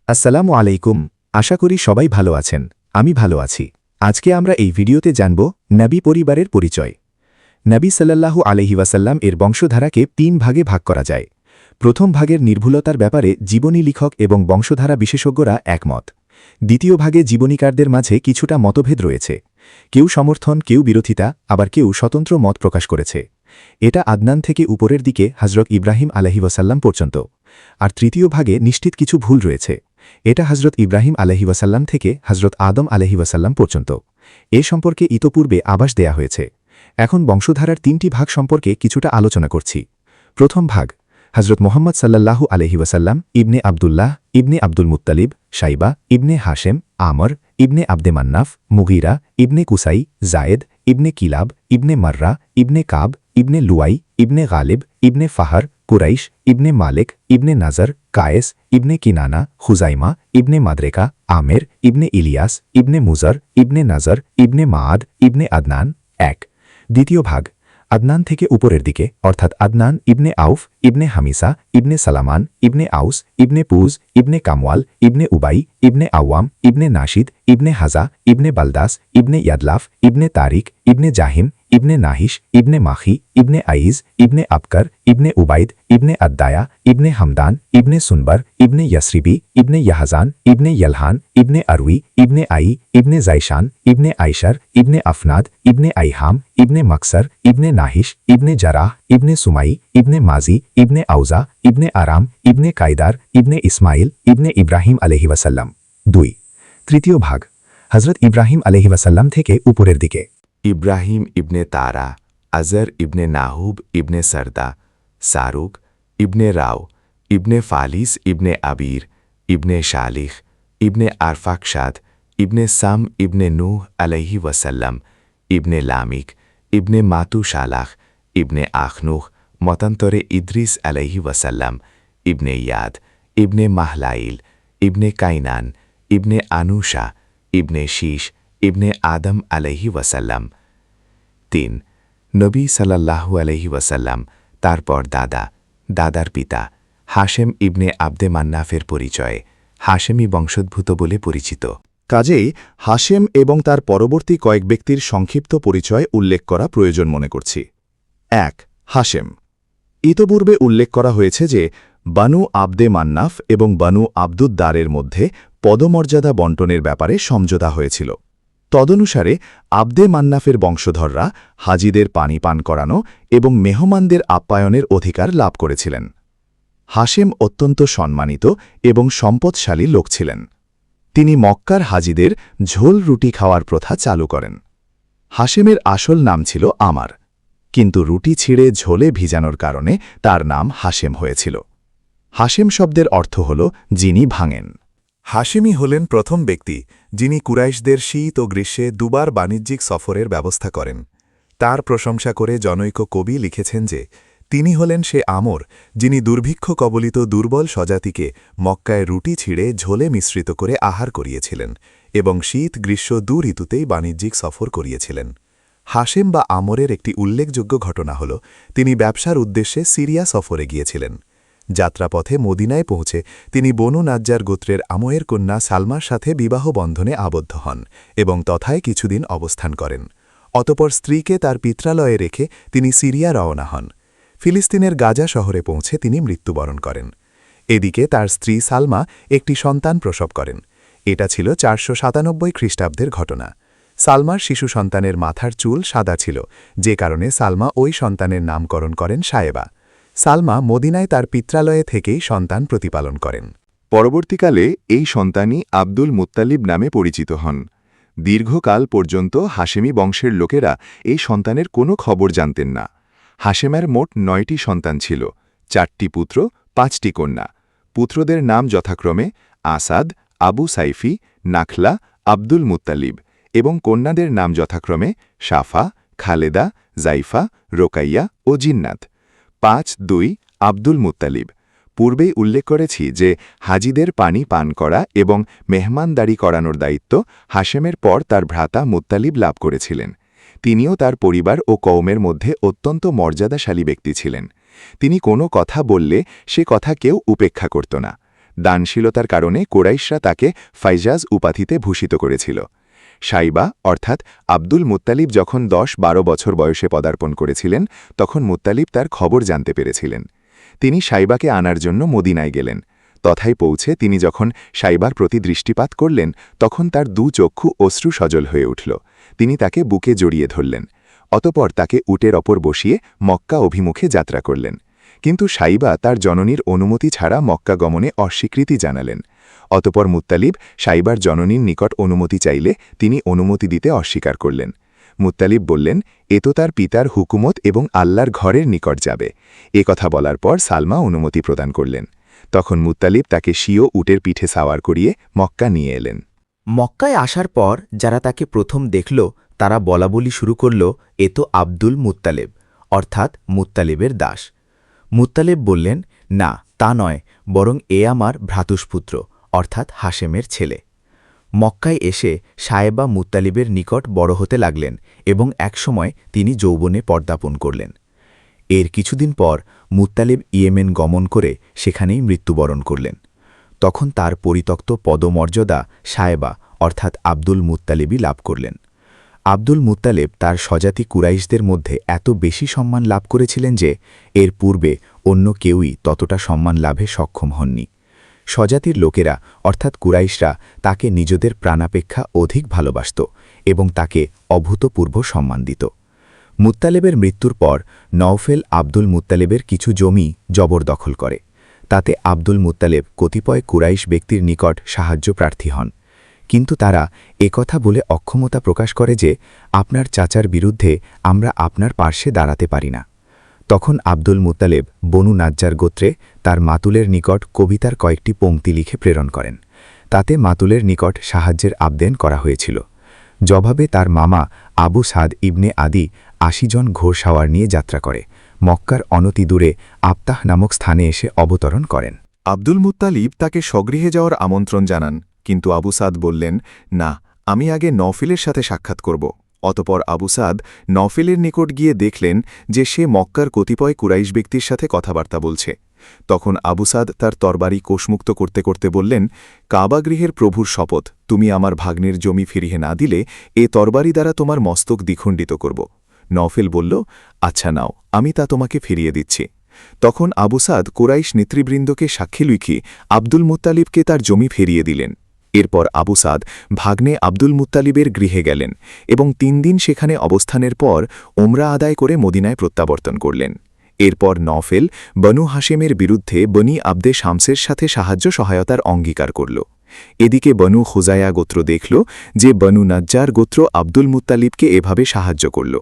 আসসালামু আলাইকুম। আশা করি সবাই ভালো আছেন। আমি ভালো আছি। আজকে আমরা এই ভিডিওতে জানব নবী পরিবারের পরিচয়। নবী সাল্লাল্লাহু আলাইহি ওয়াসাল্লাম এর বংশধারাকে ৩ ভাগে ভাগ করা যায়। প্রথম ভাগের নির্ভুলতার ব্যাপারে জীবনী লেখক এবং বংশধারা বিশেষজ্ঞরা একমত। দ্বিতীয় ভাগে জীবনীকারদের মাঝে কিছুটা মতভেদ রয়েছে। কেউ সমর্থন, কেউ বিরোধিতা, আবার কেউ স্বতন্ত্র মত প্রকাশ করেছে। এটা আদনান থেকে উপরের দিকে হযরত ইব্রাহিম আলাইহি ওয়াসাল্লাম পর্যন্ত। আর তৃতীয় ভাগে নিশ্চিত কিছু ভুল রয়েছে। এটা হযরত ইব্রাহিম আলাইহি ওয়াসাল্লাম থেকে হযরত আদম আলাইহি ওয়াসাল্লাম পর্যন্ত। এ সম্পর্কে ইতোপূর্বে আভাস দেয়া হয়েছে। এখন বংশধারার ৩টি ভাগ সম্পর্কে কিছুটা আলোচনা করছি। প্রথম ভাগ হযরত মুহাম্মদ সাল্লাল্লাহু আলাইহি ওয়াসাল্লাম ইবনে আবদুল্লাহ ইবনে আব্দুল মুত্তালিব শাইবা ইবনে হাশেম আমর ইবনে আব্দে মান্নাফ মুগীরা ইবনে কুসাই জায়েদ ইবনে কিলাব ইবনে মাররা ইবনে কাব ইবনে লুয়াই ইবনে গালিব ইবনে ফাহার কুরাইশ ইবনে মালিক ইবনে নাজর কায়েস ইবনে কিনানা হুজাইমা ইবনে মাদরেকা আমের ইবনে ইলিয়াস ইবনে মুজর ইবনে নাজর ইবনে মাআদ ইবনে আদনান। এক দ্বিতীয় ভাগ আদনান থেকে উপরের দিকে, অর্থাৎ আদনান ইবনে আউফ ইবনে হামিসা ইবনে সালামান ইবনে আউস ইবনে পুজ ইবনে কামওয়াল ইবনে উবাই ইবনে আওয়াম ইবনে নাশিদ ইবনে হাজা ইবনে বালদাস ইবনে ইয়াদলাফ ইবনে তারিক ইবনে জাহিম ইবনে নাহিশ ইবনে মাখি ইবনে আইজ ইবনে আবকর ইবনে উবাইদ ইবনে আদ্দায়া ইবনে হামদান ইবনে সুনবার ইবনে ইয়াসরিবি ইবনে ইয়াহজান ইবনে ইয়ালহান ইবনে আরউই ইবনে আই ইবনে জাইশান ইবনে আইশার ইবনে আফনাদ ইবনে আইহাম ইবনে মাকসর ইবনে নাহিশ ইবনে জারাহ ইবনে সুমাই ইবনে মাজি ইবনে আউজা ইবনে আরাম ইবনে কায়দার ইবনে ইসমাইল ইবনে ইব্রাহিম আলাইহি ওয়াসাল্লাম। ২ তৃতীয় ভাগ হযরত ইব্রাহিম আলাইহি ওয়াসাল্লাম থেকে উপরের দিকে। ইব্রাহিম ইবনে তারা আজর ইবনে নাহুব ইবনে সরদা সারুক ইবনে রাও ইবনে ফালিস ইবনে আবির ইবনে শালিখ ইবনে আরফাকশাদ ইবনে সাম ইবনে নূহ আলাইহি ওয়াসাল্লাম ইবনে লামিক ইবনে মাতু শালাখ ইবনে আখনুখ মতান্তরে ইদ্রিস আলাইহি ওয়াসাল্লাম ইবনে ইয়াদ ইবনে মাহলাইল ইবনে কাইনান ইবনে আনুশা ইবনে শীশ ইবনে আদম আলাইহি ওয়াসাল্লাম। ৩ নবী সাল্লাল্লাহু আলাইহি ওয়াসাল্লাম তারপর দাদার পিতা হাশেম ইবনে আব্দে মান্নাফের পরিচয়। হাশেমি বংশোদ্ভূত বলে পরিচিত। কাজেই হাশেম এবং তার পরবর্তী কয়েক ব্যক্তির সংক্ষিপ্ত পরিচয় উল্লেখ করা প্রয়োজন মনে করছি। ১ হাশেম। ইতপূর্বে উল্লেখ করা হয়েছে যে বানু আব্দে মান্নাফ এবং বানু আব্দুদ্দারের মধ্যে পদমর্যাদা বণ্টনের ব্যাপারে সমঝোতা হয়েছিল। তদনুসারে আব্দে মান্নাফের বংশধররা হাজিদের পানি পান করানো এবং মেহমানদের আপ্যায়নের অধিকার লাভ করেছিলেন। হাশেম অত্যন্ত সম্মানিত এবং সম্পদশালী লোক ছিলেন। তিনি মক্কার হাজিদের ঝোল রুটি খাওয়ার প্রথা চালু করেন। হাশেমের আসল নাম ছিল আমার, কিন্তু রুটি ছিঁড়ে ঝোলে ভিজানোর কারণে তার নাম হাশেম হয়েছিল। হাশেম শব্দের অর্থ হল যিনি ভাঙেন। হাশেমি হলেন প্রথম ব্যক্তি যিনি কুরাইশদের শীত ও গ্রীষ্মে দুবার বাণিজ্যিক সফরের ব্যবস্থা করেন। তার প্রশংসা করে জনৈক কবি লিখেছেন যে তিনি হলেন সে আমর যিনি দুর্ভিক্ষ কবলিত দুর্বল স্বজাতিকে মক্কায় রুটি ছিঁড়ে ঝোলে মিশ্রিত করে আহার করিয়েছিলেন এবং শীত গ্রীষ্ম দু ঋতুতেই বাণিজ্যিক সফর করিয়েছিলেন। হাশেম বা আমরের একটি উল্লেখযোগ্য ঘটনা হল তিনি ব্যবসার উদ্দেশ্যে সিরিয়া সফরে গিয়েছিলেন। যাত্রাপথে মদিনায় পৌঁছে তিনি বনু নাজ্জার গোত্রের আময়ের কন্যা সালমার সাথে বিবাহ বন্ধনে আবদ্ধ হন এবং তথায় কিছুদিন অবস্থান করেন। অতপর স্ত্রীকে তার পিত্রালয়ে রেখে তিনি সিরিয়া রওনা হন। ফিলিস্তিনের গাজা শহরে পৌঁছে তিনি মৃত্যুবরণ করেন। এদিকে তার স্ত্রী সালমা একটি সন্তান প্রসব করেন। এটা ছিল ৪৯৭ খ্রিস্টাব্দের ঘটনা। সালমার শিশু সন্তানের মাথার চুল সাদা ছিল, যে কারণে সালমা ওই সন্তানের নামকরণ করেন সায়েবা। সালমা মদিনায় তার পিত্রালয়ে থেকেই সন্তান প্রতিপালন করেন। পরবর্তীকালে এই সন্তানই আব্দুল মুত্তালিব নামে পরিচিত হন। দীর্ঘকাল পর্যন্ত হাশেমি বংশের লোকেরা এই সন্তানের কোনো খবর জানতেন না। হাশেমের মোট ৯টি সন্তান ছিল, ৪টি পুত্র, ৫টি কন্যা। পুত্রদের নাম যথাক্রমে Asad, Abu sci-fi, নাখলা, Abdul Muttalib এবং কন্যাদের নাম যথাক্রমে সাফা, খালেদা, জাইফা, রোকাইয়া ও জিন্নাত। ৫-২ আব্দুল মুত্তালিব। পূর্বেই উল্লেখ করেছি যে হাজিদের পানি পান করা এবং মেহমানদারি করানোর দায়িত্ব হাশেমের পর তার ভ্রাতা মুত্তালিব লাভ করেছিলেন। তিনিও তার পরিবার ও কওমের মধ্যে অত্যন্ত মর্যাদাশালী ব্যক্তি ছিলেন। তিনি কোনো কথা বললে সে কথা কেউ উপেক্ষা করত না। দানশীলতার কারণে কুরাইশরা তাকে ফাইজাজ উপাধিতে ভূষিত করেছিল। সাইবা অর্থাৎ আব্দুল মুত্তালিব যখন 10-12 বছর বয়সে পদার্পণ করেছিলেন তখন মুত্তালিব তার খবর জানতে পেরেছিলেন। তিনি সাইবাকে আনার জন্য মদিনায় গেলেন। তথায় পৌঁছে তিনি যখন সাইবার প্রতি দৃষ্টিপাত করলেন তখন তার চক্ষু অশ্রু সজল হয়ে উঠল। তিনি তাকে বুকে জড়িয়ে ধরলেন। অতপর তাকে উটের ওপর বসিয়ে মক্কা অভিমুখে যাত্রা করলেন। কিন্তু সাইবা তার জননীর অনুমতি ছাড়া মক্কা গমনে অস্বীকৃতি জানালেন। অতপর মুত্তালিব সাইবার জননীর নিকট অনুমতি চাইলে তিনি অনুমতি দিতে অস্বীকার করলেন। মুত্তালিব বললেন, এ তো তার পিতার হুকুমত এবং আল্লাহর ঘরের নিকট যাবে। এ কথা বলার পর সালমা অনুমতি প্রদান করলেন। তখন মুত্তালিব তাকে স্বীয় উটের পিঠে সাওয়ার করিয়ে মক্কা নিয়ে এলেন। মক্কায় আসার পর যারা তাকে প্রথম দেখল তারা বলাবলি শুরু করল, এ তো আব্দুল মুত্তালেব অর্থাৎ মুত্তালেবের দাস। মুত্তালেব বললেন, না তা নয়, বরং এ আমার ভ্রাতুষ্পুত্র অর্থাৎ হাশেমের ছেলে। মক্কায় এসে সায়েবা মুত্তালিবের নিকট বড় হতে লাগলেন এবং একসময় তিনি যৌবনে পর্দাপণ করলেন। এর কিছুদিন পর মুত্তালিব ইয়েমেন গমন করে সেখানেই মৃত্যুবরণ করলেন। তখন তার পরিত্যক্ত পদমর্যাদা সায়েবা অর্থাৎ আব্দুল মুত্তালিবই লাভ করলেন। আব্দুল মুত্তালেব তার স্বজাতি কুরাইশদের মধ্যে এত বেশি সম্মান লাভ করেছিলেন যে এর পূর্বে অন্য কেউই ততটা সম্মান লাভে সক্ষম হননি। স্বজাতির লোকেরা অর্থাৎ কুরাইশরা তাকে নিজেদের প্রাণাপেক্ষা অধিক ভালোবাসত এবং তাকে অভূতপূর্ব সম্মান দিত। মুত্তালেবের মৃত্যুর পর নওফেল আব্দুল মুত্তালেবের কিছু জমি জবরদখল করে। তাতে আব্দুল মুত্তালেব কতিপয় কুরাইশ ব্যক্তির নিকট সাহায্য প্রার্থী হন, কিন্তু তারা একথা বলে অক্ষমতা প্রকাশ করে যে আপনার চাচার বিরুদ্ধে আমরা আপনার পার্শ্বে দাঁড়াতে পারি না। তখন আব্দুল মুত্তালেব বনু নাজ্জার গোত্রে তার মাতুলের নিকট কবিতার কয়েকটি পংক্তি লিখে প্রেরণ করেন। তাতে মাতুলের নিকট সাহায্যের আবেদন করা হয়েছিল। জবাবে তার মামা আবু সাদ ইবনে আদি ৮০ জন ঘোড়সাওয়ার নিয়ে যাত্রা করে মক্কার অনতি দূরে আবতাহ নামক স্থানে এসে অবতরণ করেন। আব্দুল মুত্তালিব তাকে স্বগৃহে যাওয়ার আমন্ত্রণ জানান, কিন্তু আবু সাদ বললেন, না, আমি আগে নওফেলের সাথে সাক্ষাৎ করব। অতপর আবু সাদ নওফেলের নিকট গিয়ে দেখলেন যে সে মক্কার কতিপয় কুরাইশ ব্যক্তির সাথে কথাবার্তা বলছে। তখন আবু সাদ তার তরবারি কোষমুক্ত করতে করতে বললেন, কাবাগৃহের প্রভুর শপথ, তুমি আমার ভাগ্নের জমি ফিরিয়ে না দিলে এ তরবারি দ্বারা তোমার মস্তক দ্বিখণ্ডিত করব। নওফেল বলল, আচ্ছা নাও, আমি তা তোমাকে ফিরিয়ে দিচ্ছি। তখন আবু সাদ কুরাইশ নেতৃবৃন্দকে সাক্ষী লিখি আব্দুল মুত্তালিবকে তার জমি ফিরিয়ে দিলেন। এরপর আবু সাদ ভাগ্নে আব্দুল মুত্তালিবের গৃহে গেলেন এবং ৩ দিন সেখানে অবস্থানের পর ওমরা আদায় করে মদিনায় প্রত্যাবর্তন করলেন। এরপর নওফেল বনু হাশেমের বিরুদ্ধে বনি আব্দে শামসের সাথে সাহায্য সহায়তার অঙ্গীকার করল। এদিকে বনু খুজায়া গোত্র দেখল যে বনু নাজ্জার গোত্র আব্দুল মুত্তালিবকে এভাবে সাহায্য করল।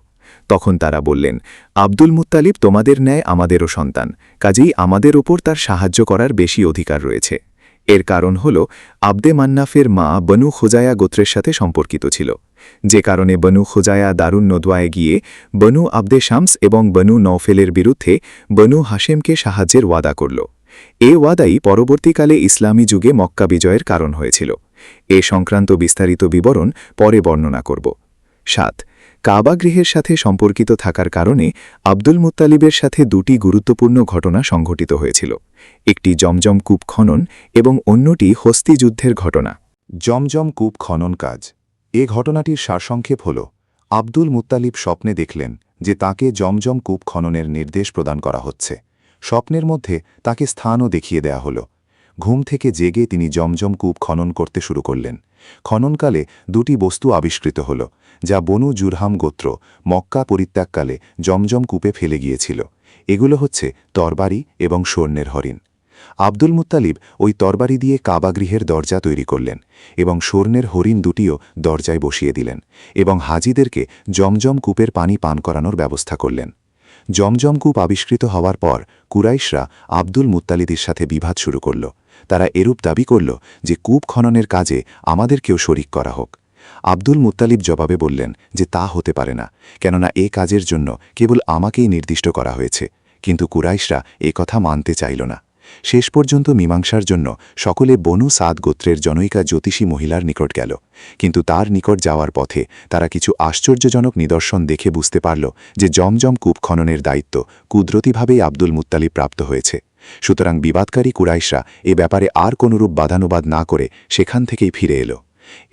তখন তারা বললেন, আব্দুল মুত্তালিব তোমাদের ন্যায় আমাদেরও সন্তান, কাজেই আমাদের ওপর তার সাহায্য করার বেশি অধিকার রয়েছে। এর কারণ হল আব্দে মান্নাফের মা বনু খুজায়া গোত্রের সাথে সম্পর্কিত ছিল, যে কারণে বনু খুজায়া দারুন নদওয়ায় গিয়ে বনু আব্দে শামস এবং বনু নওফেলের বিরুদ্ধে বনু হাশেমকে সাহায্যের ওয়াদা করল। এ ওয়াদাই পরবর্তীকালে ইসলামী যুগে মক্কা বিজয়ের কারণ হয়েছিল। এ সংক্রান্ত বিস্তারিত বিবরণ পরে বর্ণনা করব। ৭. কাবাগৃহের সাথে সম্পর্কিত থাকার কারণে আব্দুল মুত্তালিবের সাথে 2টি গুরুত্বপূর্ণ ঘটনা সংঘটিত হয়েছিল। একটি জমজম কূপ খনন এবং অন্যটি হস্তি যুদ্ধের ঘটনা। জমজম কূপ খনন কাজ। এ ঘটনাটির সারসংক্ষেপ হল, আব্দুল মুত্তালিব স্বপ্নে দেখলেন যে তাকে জমজম কূপ খননের নির্দেশ প্রদান করা হচ্ছে। স্বপ্নের মধ্যে তাকে স্থানও দেখিয়ে দেয়া হল। ঘুম থেকে জেগে তিনি জমজম কূপ খনন করতে শুরু করলেন। খননকালে 2টি বস্তু আবিষ্কৃত হল, যা বনু জুরহাম গোত্র মক্কা পরিত্যাগকালে জমজম কূপে ফেলে গিয়েছিল। এগুলো হচ্ছে তরবারি এবং স্বর্ণের হরিণ। আব্দুল মুত্তালিব ওই তরবারি দিয়ে কাবাগৃহের দরজা তৈরি করলেন এবং স্বর্ণের হরিণ 2টিও দরজায় বসিয়ে দিলেন এবং হাজিদেরকে জমজম কূপের পানি পান করানোর ব্যবস্থা করলেন। জমজম কূপ আবিষ্কৃত হওয়ার পর কুরাইশরা আব্দুল মুত্তালিবের সাথে বিবাদ শুরু করল। তারা এরূপ দাবি করল যে কূপ খননের কাজে আমাদেরকেও শরিক করা হোক। আব্দুল মুত্তালিব জবাবে বললেন যে তা হতে পারে না, কেননা এ কাজের জন্য কেবল আমাকেই নির্দিষ্ট করা হয়েছে। কিন্তু কুরাইশরা এ কথা মানতে চাইল না। শেষ পর্যন্ত মীমাংসার জন্য সকলে বনু সাদ গোত্রের জনৈকা জ্যোতিষী মহিলার নিকট গেল, কিন্তু তার নিকট যাওয়ার পথে তারা কিছু আশ্চর্যজনক নিদর্শন দেখে বুঝতে পারল যে জমজম কূপ খননের দায়িত্ব কুদরতিভাবেই আব্দুল মুত্তালিব প্রাপ্ত হয়েছে। সুতরাং বিবাদকারী কুরাইশরা এ ব্যাপারে আর কোনরূপ বাদানুবাদ না করে সেখান থেকেই ফিরে এলো।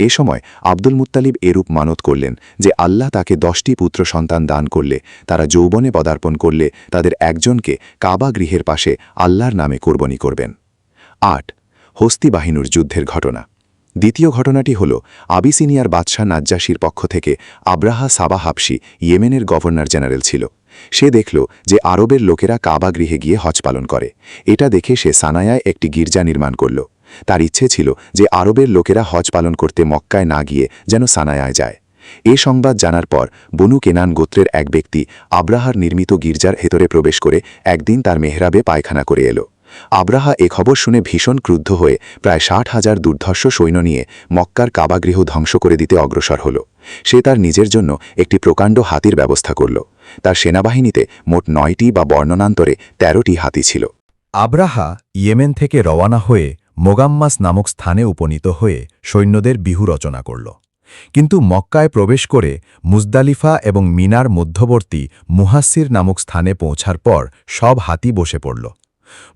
এ সময় আব্দুল মুত্তালিব এরূপ মানত করলেন যে আল্লাহ তাকে 10টি পুত্র সন্তান দান করলে তারা যৌবনে পদার্পণ করলে তাদের একজনকে কাবা গৃহের পাশে আল্লাহর নামে কোরবানি করবেন। 8. হস্তি বাহিনীর যুদ্ধের ঘটনা। দ্বিতীয় ঘটনাটি হল আবিসিনিয়ার বাদশাহ নাজ্জাশির পক্ষ থেকে আব্রাহা সাবা হাবশি ইয়েমেনের গভর্নর জেনারেল ছিল। সে দেখল যে আরবের লোকেরা কাবা গৃহে গিয়ে হজ পালন করে। এটা দেখে সে সানায়ায় একটি গির্জা নির্মাণ করল। তার ইচ্ছে ছিল যে আরবের লোকেরা হজ পালন করতে মক্কায় না গিয়ে যেন সানায়ায় যায়। এ সংবাদ জানার পর বনু কেনান গোত্রের এক ব্যক্তি আব্রাহার নির্মিত গির্জার ভেতরে প্রবেশ করে একদিন তার মেহরাবে পায়খানা করে এলো। আব্রাহা এ খবর শুনে ভীষণ ক্রুদ্ধ হয়ে প্রায় 60,000 দুর্ধর্ষ সৈন্য নিয়ে মক্কার কাবাগৃহ ধ্বংস করে দিতে অগ্রসর হল। সে তার নিজের জন্য একটি প্রকাণ্ড হাতির ব্যবস্থা করল। তার সেনাবাহিনীতে মোট 9টি বা বর্ণনান্তরে 13টি হাতি ছিল। আব্রাহা ইয়েমেন থেকে রওয়ানা হয়ে মোগাম্মাস নামক স্থানে উপনীত হয়ে সৈন্যদের বিহু রচনা করল। কিন্তু মক্কায় প্রবেশ করে মুজদালিফা এবং মিনার মধ্যবর্তী মুহাসির নামক স্থানে পৌঁছার পর সব হাতি বসে পড়ল।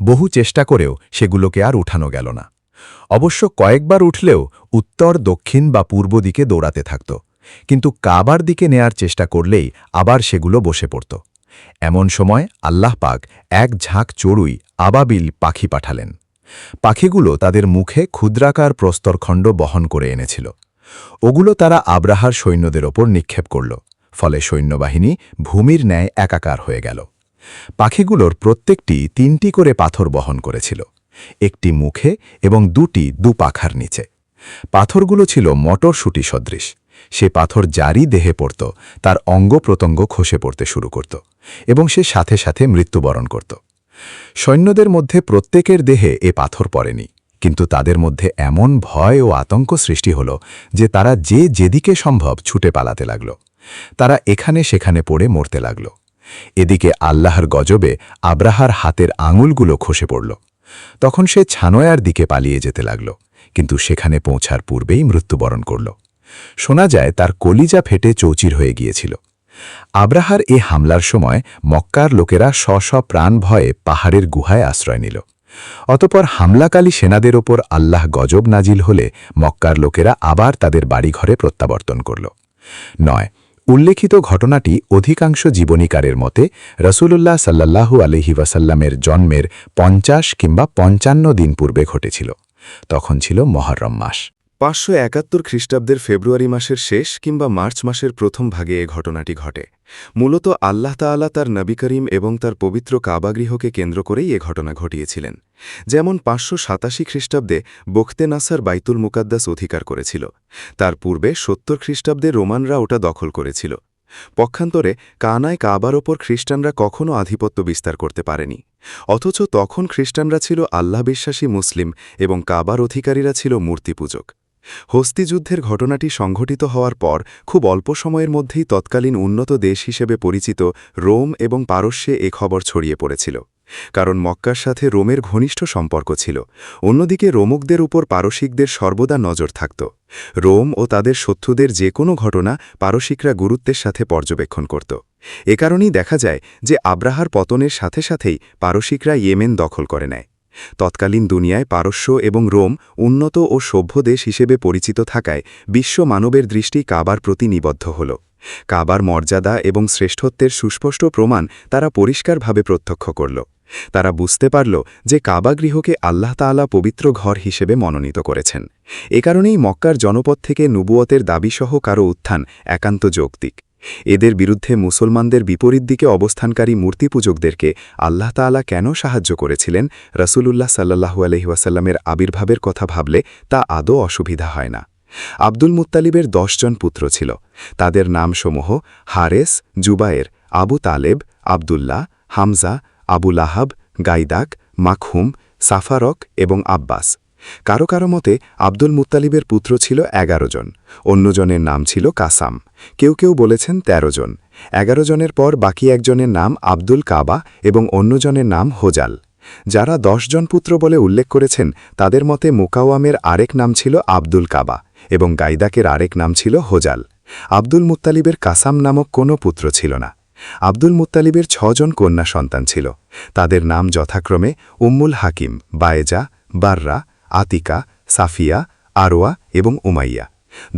বহু চেষ্টা করেও সেগুলোকে আর উঠানো গেল না। অবশ্য কয়েকবার উঠলেও উত্তর, দক্ষিণ বা পূর্ব দিকে দৌড়াতে থাকত, কিন্তু কাবার দিকে নেয়ার চেষ্টা করলেই আবার সেগুলো বসে পড়ত। এমন সময় আল্লাহ পাক এক ঝাঁক চড়ুই আবাবিল পাখি পাঠালেন। পাখিগুলো তাদের মুখে ক্ষুদ্রাকার প্রস্তরখণ্ড বহন করে এনেছিল। ওগুলো তারা আব্রাহার সৈন্যদের ওপর নিক্ষেপ করল, ফলে সৈন্যবাহিনী ভূমির ন্যায় একাকার হয়ে গেল। পাখিগুলোর প্রত্যেকটি 3টি করে পাথর বহন করেছিল, একটি মুখে এবং 2টি দুপাখার নিচে। পাথরগুলো ছিল মটরশুঁটি সদৃশ। সে পাথর যারই দেহে পড়ত তার অঙ্গ প্রত্যঙ্গ খসে পড়তে শুরু করত এবং সে সাথে সাথে মৃত্যুবরণ করত। সৈন্যদের মধ্যে প্রত্যেকের দেহে এ পাথর পড়েনি, কিন্তু তাদের মধ্যে এমন ভয় ও আতঙ্ক সৃষ্টি হল যে তারা যেদিকে সম্ভব ছুটে পালাতে লাগল। তারা এখানে সেখানে পড়ে মরতে লাগল। এদিকে আল্লাহর গজবে আব্রাহার হাতের আঙুলগুলো খসে পড়ল। তখন সে ছানোয়ার দিকে পালিয়ে যেতে লাগল, কিন্তু সেখানে পৌঁছার পূর্বেই মৃত্যুবরণ করল। শোনা যায় তার কলিজা ফেটে চৌচির হয়ে গিয়েছিল। আব্রাহার এ হামলার সময় মক্কার লোকেরা স্ব প্রাণ ভয়ে পাহাড়ের গুহায় আশ্রয় নিল। অতপর হামলাকালী সেনাদের ওপর আল্লাহ গজব নাজিল হলে মক্কার লোকেরা আবার তাদের বাড়িঘরে প্রত্যাবর্তন করল। 9. উল্লেখিত ঘটনাটি অধিকাংশ জীবনীকারের মতে রসুলুল্লাহ সাল্লাল্লাহু আলাইহি ওয়াসাল্লামের জন্মের 50 কিংবা 55 দিন পূর্বে ঘটেছিল। তখন ছিল মহররম মাস। 571 খ্রিস্টাব্দের ফেব্রুয়ারি মাসের শেষ কিংবা মার্চ মাসের প্রথম ভাগে এ ঘটনাটি ঘটে। মূলত আল্লাহ তাআলা তার নবী করিম এবং তার পবিত্র কাবাগৃহকে কেন্দ্র করেই এ ঘটনা ঘটিয়েছিলেন। যেমন 587 খ্রিস্টাব্দে বখতে নাসার বাইতুল মুকাদ্দাস অধিকার করেছিল। তার পূর্বে 70 খ্রিস্টাব্দে রোমানরা ওটা দখল করেছিল। পক্ষান্তরে কানায় কাবার ওপর খ্রিস্টানরা কখনও আধিপত্য বিস্তার করতে পারেনি। অথচ তখন খ্রিস্টানরা ছিল আল্লাহ বিশ্বাসী মুসলিম এবং কাবার অধিকারীরা ছিল মূর্তিপূজক। হস্তি যুদ্ধের ঘটনাটি সংঘটিত হওয়ার পর খুব অল্প সময়ের মধ্যেই তৎকালীন উন্নত দেশ হিসেবে পরিচিত রোম এবং পারস্যে এ খবর ছড়িয়ে পড়েছিল, কারণ মক্কার সাথে রোমের ঘনিষ্ঠ সম্পর্ক ছিল। অন্যদিকে রোমকদের উপর পারসিকদের সর্বদা নজর থাকত। রোম ও তাদের শত্রুদের যে কোনো ঘটনা পারসিকরা গুরুত্বের সাথে পর্যবেক্ষণ করত। এ কারণেই দেখা যায় যে আব্রাহার পতনের সাথে সাথেই পারসিকরা ইয়েমেন দখল করে নেয়। তৎকালীন দুনিয়ায় পারস্য এবং রোম উন্নত ও সভ্য দেশ হিসেবে পরিচিত থাকায় বিশ্ব মানবের দৃষ্টি কাবার প্রতি নিবদ্ধ হল। কাবার মর্যাদা এবং শ্রেষ্ঠত্বের সুস্পষ্ট প্রমাণ তারা পরিষ্কারভাবে প্রত্যক্ষ করল। তারা বুঝতে পারল যে কাবাগৃহকে আল্লাহ তাআলা পবিত্র ঘর হিসেবে মনোনীত করেছেন। এ কারণেই মক্কার জনপদ থেকে নবুয়তের দাবিসহ কারো উত্থান একান্ত যৌক্তিক। এদের বিরুদ্ধে মুসলমানদের বিপরীত দিকে অবস্থানকারী মূর্তিপূজকদেরকে আল্লাহ তাআলা কেন সাহায্য করেছিলেন, রাসূলুল্লাহ সাল্লাল্লাহু আলাইহি ওয়াসাল্লামের আবির্ভাবের কথা ভাবলে তা আদৌ অসুবিধা হয় না। আব্দুল মুত্তালিবের 10 জন পুত্র ছিল। তাদের নামসমূহ হারেস, জুবায়ের, আবু তালেব, আবদুল্লাহ, হামজা, আবু লাহাব, গাইদাক, মাখহুম, সাফারক এবং আব্বাস। কারো কারো মতে আব্দুল মুত্তালিবের পুত্র ছিল 11 জন, অন্যজনের নাম ছিল কাসাম, কেউ কেউ বলেছেন 13 জন। 11 জনের পর বাকি একজনের নাম আব্দুল কাবা এবং অন্যজনের নাম হোজাল। যারা 10 জন পুত্র বলে উল্লেখ করেছেন তাদের মতে মুকাওয়ামের আরেক নাম ছিল আব্দুল কাবা এবং গাইদাকের আরেক নাম ছিল হোজাল। আব্দুল মুত্তালিবের কাসাম নামক কোনো পুত্র ছিল না। আব্দুল মুত্তালিবের ৬ জন কন্যা সন্তান ছিল। তাদের নাম যথাক্রমে উম্মুল হাকিম, বায়েজা, বাররা, আতিকা, সাফিয়া, আরওয়া এবং উমাইয়া।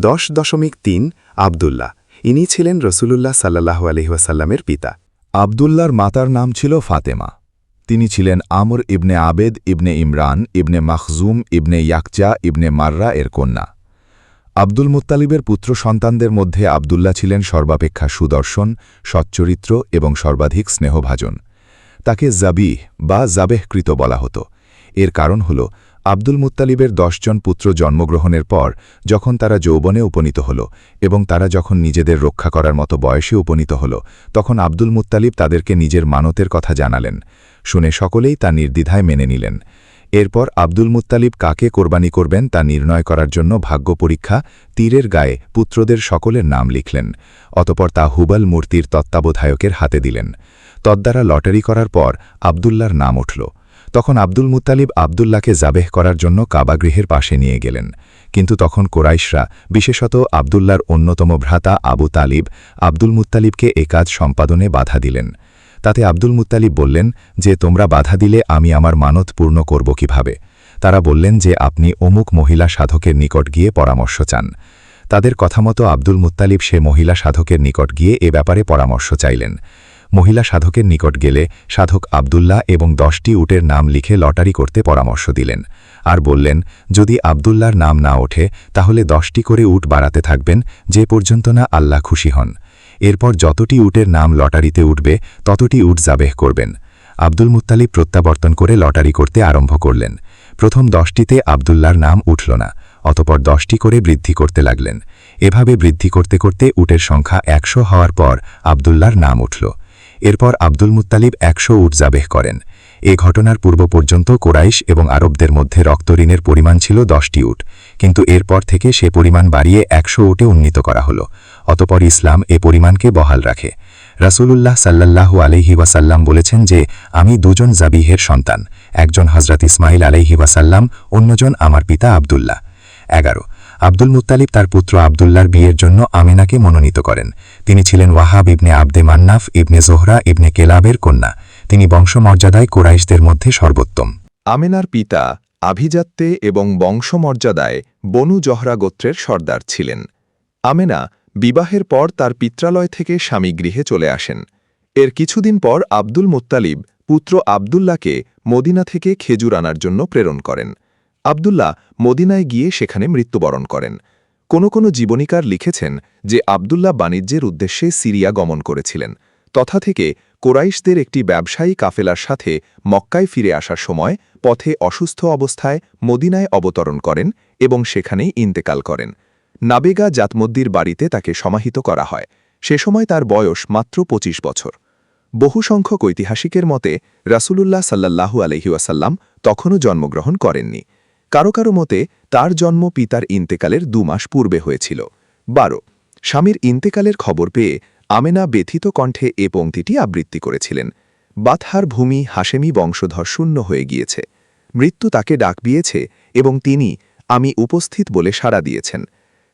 10.3 আবদুল্লাহ, ইনি ছিলেন রসুলুল্লাহ সাল্লাল্লাহু আলাইহি ওয়াসাল্লামের পিতা। আবদুল্লার মাতার নাম ছিল ফাতেমা। তিনি ছিলেন আমর ইবনে আবেদ ইবনে ইমরান ইবনে মাখজুম ইবনে ইয়াকজা ইবনে মাররা এর কন্যা। আব্দুল মুত্তালিবের পুত্র সন্তানদের মধ্যে আবদুল্লাহ ছিলেন সর্বাপেক্ষা সুদর্শন, সচ্চরিত্র এবং সর্বাধিক স্নেহভাজন। তাকে জাবিহ বা জাবেহকৃত বলা হতো। এর কারণ হল আব্দুল মুত্তালিবের 10 জন পুত্র জন্মগ্রহণের পর যখন তারা যৌবনে উপনীত হল এবং তারা যখন নিজেদের রক্ষা করার মতো বয়সে উপনীত হল, তখন আব্দুল মুত্তালিব তাদেরকে নিজের মানতের কথা জানালেন। শুনে সকলেই তা নির্দ্বিধায় মেনে নিলেন। এরপর আব্দুল মুত্তালিব কাকে কোরবানি করবেন তা নির্ণয় করার জন্য ভাগ্য পরীক্ষা তীরের গায়ে পুত্রদের সকলের নাম লিখলেন। অতপর তা হুবাল মূর্তির তত্ত্বাবধায়কের হাতে দিলেন। তদ্বারা লটারি করার পর আবদুল্লার নাম উঠল। তখন আব্দুল মুত্তালিব আবদুল্লাহকে জাবেহ করার জন্য কাবাগৃহের পাশে নিয়ে গেলেন। কিন্তু তখন কোরাইশরা, বিশেষত আবদুল্লার অন্যতম ভ্রাতা আবু তালিব, আব্দুল মুত্তালিবকে এ কাজ সম্পাদনে বাধা দিলেন। তাতে আব্দুল মুত্তালিব বললেন যে, তোমরা বাধা দিলে আমি আমার মানত পূর্ণ করব কিভাবে? তারা বললেন যে, আপনি অমুক মহিলা সাধকের নিকট গিয়ে পরামর্শ চান। তাদের কথামতো আব্দুল মুত্তালিব সে মহিলা সাধকের নিকট গিয়ে এ ব্যাপারে পরামর্শ চাইলেন। মহিলা সাধকের নিকট গেলে সাধক আবদুল্লাহ এবং 10টি উটের নাম লিখে লটারি করতে পরামর্শ দিলেন, আর বললেন, যদি আবদুল্লাহর নাম না ওঠে তাহলে 10টি করে উট বাড়াতে থাকবেন যে পর্যন্ত না আল্লাহ খুশি হন। এরপর যতটি উটের নাম লটারিতে উঠবে ততটি উট জাবেহ করবেন। আব্দুল মুত্তালিব প্রত্যাবর্তন করে লটারি করতে আরম্ভ করলেন। প্রথম 10টিতে আবদুল্লাহর নাম উঠল না, অতপর 10টি করে বৃদ্ধি করতে লাগলেন। এভাবে বৃদ্ধি করতে করতে উটের সংখ্যা 100 হওয়ার পর আবদুল্লাহর নাম উঠল। এরপর আব্দুল মুত্তালিব 100 উট জাবেহ করেন। এ ঘটনার পূর্ব পর্যন্ত কোরাইশ এবং আরবদের মধ্যে রক্তঋণের পরিমাণ ছিল 10টি উট, কিন্তু এরপর থেকে সে পরিমাণ বাড়িয়ে 100 উটে উন্নীত করা হল। অতপর ইসলাম এ পরিমাণকে বহাল রাখে। রাসূলুল্লাহ সাল্লাল্লাহু আলাইহি ওয়াসাল্লাম বলেছেন যে, আমি 2 জন জাবিহের সন্তান, একজন হযরত ইসমাঈল আলাইহি ওয়াসাল্লাম, অন্যজন আমার পিতা আবদুল্লাহ। 11 আব্দুল মুত্তালিব তার পুত্র আবদুল্লাহর বিয়ের জন্য আমিনাকে মনোনীত করেন। তিনি ছিলেন ওয়াহাব ইবনে আবদে মান্নাফ ইবনে জোহরা ইবনে কেলাবের কন্যা। তিনি বংশমর্যাদায় কুরাইশদের মধ্যে সর্বোত্তম। আমেনার পিতা আভিজাত্যে এবং বংশমর্যাদায় বনু জহরা গোত্রের সর্দার ছিলেন। আমেনা বিবাহের পর তার পিত্রালয় থেকে স্বামীগৃহে চলে আসেন। এর কিছুদিন পর আব্দুল মুত্তালিব পুত্র আবদুল্লাহকে মদিনা থেকে খেজুর আনার জন্য প্রেরণ করেন। আবদুল্লাহ মদিনায় গিয়ে সেখানে মৃত্যুবরণ করেন। কোনো জীবনীকার লিখেছেন যে আবদুল্লাহ বাণিজ্যের উদ্দেশ্যে সিরিয়া গমন করেছিলেন। তথা থেকে কোরাইশদের একটি ব্যবসায়ী কাফেলার সাথে মক্কায় ফিরে আসার সময় পথে অসুস্থ অবস্থায় মদিনায় অবতরণ করেন এবং সেখানেই ইন্তেকাল করেন। নাবেগা জাতমদ্দির বাড়িতে তাকে সমাহিত করা হয়। সে সময় তার বয়স মাত্র 25 বছর। বহু সংখ্যক ঐতিহাসিকের মতে রাসূলুল্লাহ সাল্লাল্লাহু আলাইহি ওয়াসাল্লাম তখনও জন্মগ্রহণ করেননি। কারো কারো মতে তার জন্ম পিতার ইন্তেকালের 2 মাস পূর্বে হয়েছিল। 12 স্বামীর ইন্তেকালের খবর পেয়ে আমেনা ব্যথিত কণ্ঠে এ পংক্তিটি আবৃত্তি করেছিলেন, বাতহার ভূমি হাশেমি বংশধর শূন্য হয়ে গিয়েছে। মৃত্যু তাকে ডাক দিয়েছে এবং তিনি আমি উপস্থিত বলে সাড়া দিয়েছেন।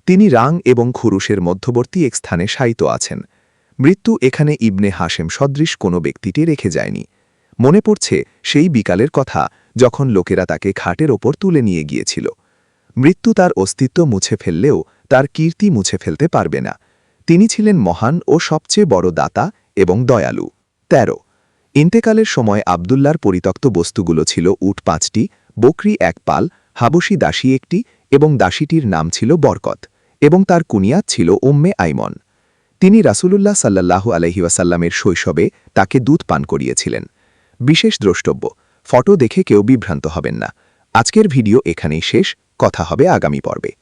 তিনি রাং এবং খুরুশের মধ্যবর্তী এক স্থানে শায়িত আছেন। মৃত্যু এখানে ইবনে হাশেম সদৃশ কোনো ব্যক্তিটি রেখে যায়নি। মনে পড়ছে সেই বিকালের কথা যখন লোকেরা তাকে খাটের ওপর তুলে নিয়ে গিয়েছিল। মৃত্যু তার অস্তিত্ব মুছে ফেললেও তার কীর্তি মুছে ফেলতে পারবে না। তিনি ছিলেন মহান ও সবচেয়ে বড় দাতা এবং দয়ালু। 13 ইন্তেকালের সময় আবদুল্লার পরিত্যক্ত বস্তুগুলো ছিল উট 5টি, বকরি 1 পাল, হাবশী দাসী 1টি এবং দাসীটির নাম ছিল বরকত এবং তার কুনিয়াত ছিল উম্মে আইমন। তিনি রাসূলুল্লাহ সাল্লাল্লাহু আলাইহি ওয়াসাল্লামের শৈশবে তাকে দুধ পান করিয়েছিলেন। বিশেষ দ্রষ্টব্য, ফটো দেখে কেউ বিভ্রান্ত হবেন না। আজকের ভিডিও এখানেই শেষ, কথা হবে আগামী পর্বে।